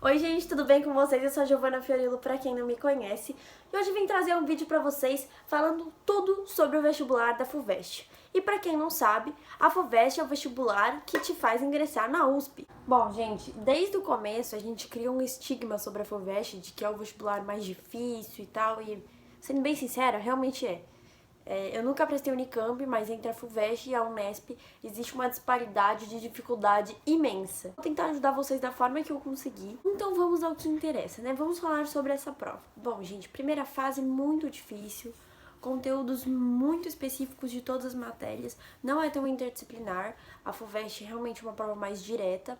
Oi gente, tudo bem com vocês? Eu sou a Giovana Fiorilo, pra quem não me conhece. E hoje vim trazer um vídeo pra vocês falando tudo sobre o vestibular da FUVEST. E pra quem não sabe, a FUVEST é o vestibular que te faz ingressar na USP. Bom, gente, desde o começo a gente cria um estigma sobre a FUVEST de que é o vestibular mais difícil e tal, e sendo bem sincera, realmente é. Eu nunca prestei Unicamp, mas entre a FUVEST e a Unesp existe uma disparidade de dificuldade imensa. Vou tentar ajudar vocês da forma que eu conseguir. Então vamos ao que interessa, né? Vamos falar sobre essa prova. Bom, gente, primeira fase muito difícil, conteúdos muito específicos de todas as matérias, não é tão interdisciplinar, a FUVEST é realmente uma prova mais direta,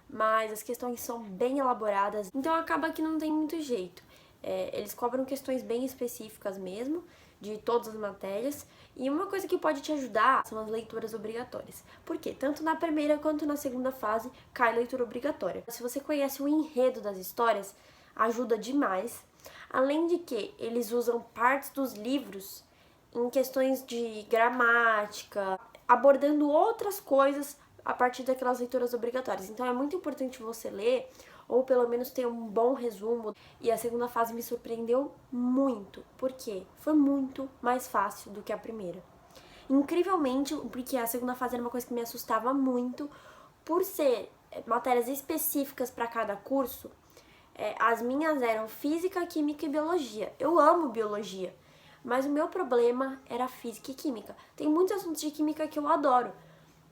mas as questões são bem elaboradas, então acaba que não tem muito jeito. Eles cobram questões bem específicas mesmo, de todas as matérias, e uma coisa que pode te ajudar são as leituras obrigatórias. Por quê? Tanto na primeira quanto na segunda fase cai leitura obrigatória. Se você conhece o enredo das histórias, ajuda demais. Além de que eles usam partes dos livros em questões de gramática, abordando outras coisas a partir daquelas leituras obrigatórias. Então é muito importante você ler, ou pelo menos ter um bom resumo. E a segunda fase me surpreendeu muito, porque foi muito mais fácil do que a primeira. Incrivelmente, porque a segunda fase era uma coisa que me assustava muito, por ser matérias específicas para cada curso. As minhas eram física, química e biologia. Eu amo biologia, mas o meu problema era física e química. Tem muitos assuntos de química que eu adoro,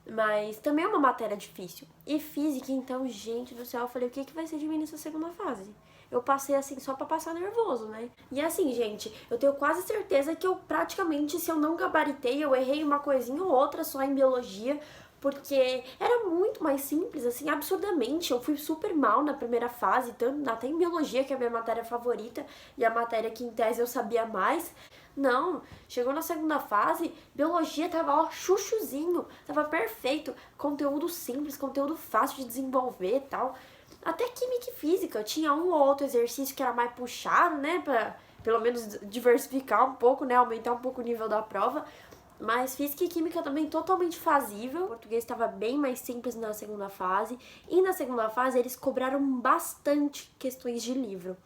mas também é uma matéria difícil. E física, então, gente do céu, eu falei, o que vai ser de mim nessa segunda fase? Eu passei assim só pra passar nervoso, né? E assim, gente, eu tenho quase certeza que eu praticamente, se eu não gabaritei, eu errei uma coisinha ou outra só em biologia, porque era muito mais simples, assim, absurdamente. Eu fui super mal na primeira fase, tanto até em biologia, que é a minha matéria favorita, e a matéria que em tese eu sabia mais. Não, chegou na segunda fase, biologia tava ó, chuchuzinho, tava perfeito, conteúdo simples, conteúdo fácil de desenvolver e tal. Até química e física, tinha um ou outro exercício que era mais puxado, né, pra pelo menos diversificar um pouco, né, aumentar um pouco o nível da prova. Mas física e química também totalmente fazível. O português estava bem mais simples na segunda fase. E na segunda fase eles cobraram bastante questões de livro.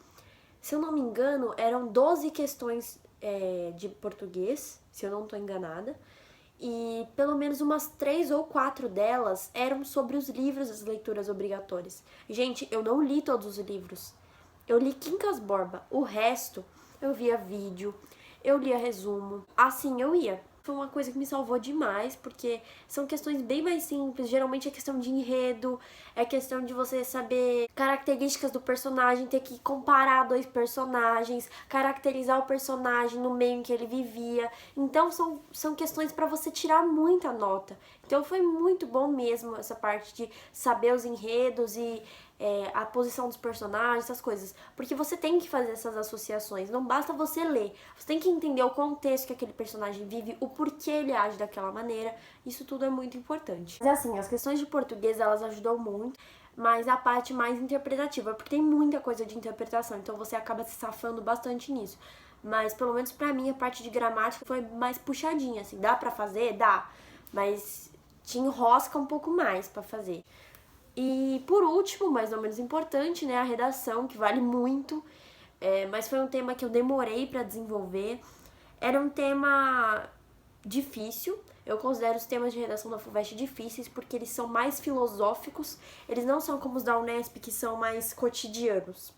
Se eu não me engano, eram 12 questões de português, se eu não estou enganada. E pelo menos umas 3 ou 4 delas eram sobre os livros das leituras obrigatórias. Gente, eu não li todos os livros. Eu li Quincas Borba. O resto, eu via vídeo, eu lia resumo. Assim eu ia. Foi uma coisa que me salvou demais, porque são questões bem mais simples, geralmente é questão de enredo, é questão de você saber características do personagem, ter que comparar dois personagens, caracterizar o personagem no meio em que ele vivia. Então são questões para você tirar muita nota. Então foi muito bom mesmo essa parte de saber os enredos e a posição dos personagens, essas coisas. Porque você tem que fazer essas associações, não basta você ler. Você tem que entender o contexto que aquele personagem vive, o porquê ele age daquela maneira. Isso tudo é muito importante. Mas assim, as questões de português, elas ajudam muito, mas a parte mais interpretativa, porque tem muita coisa de interpretação, então você acaba se safando bastante nisso. Mas pelo menos pra mim a parte de gramática foi mais puxadinha, assim, dá pra fazer? Dá, mas te enrosca um pouco mais pra fazer. E por último, mas não menos importante, né, a redação, que vale muito, mas foi um tema que eu demorei para desenvolver. Era um tema difícil, eu considero os temas de redação da FUVEST difíceis porque eles são mais filosóficos, eles não são como os da Unesp, que são mais cotidianos.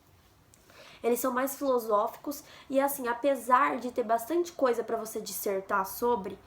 Eles são mais filosóficos e assim, apesar de ter bastante coisa para você dissertar sobre,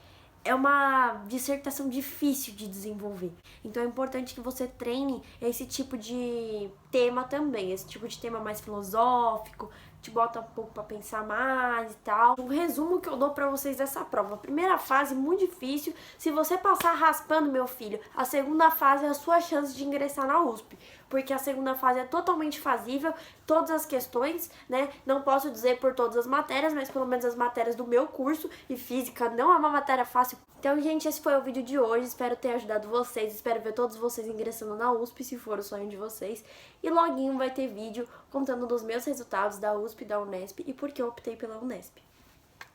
é uma dissertação difícil de desenvolver. Então é importante que você treine esse tipo de tema também, esse tipo de tema mais filosófico, te bota um pouco pra pensar mais e tal. Um resumo que eu dou pra vocês dessa prova. A primeira fase, muito difícil. Se você passar raspando, meu filho, a segunda fase é a sua chance de ingressar na USP. Porque a segunda fase é totalmente fazível, todas as questões, né? Não posso dizer por todas as matérias, mas pelo menos as matérias do meu curso, e física não é uma matéria fácil. Então, gente, esse foi o vídeo de hoje. Espero ter ajudado vocês, espero ver todos vocês ingressando na USP, se for o sonho de vocês. E loguinho vai ter vídeo contando dos meus resultados da USP e da Unesp e por que eu optei pela Unesp.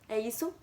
É isso.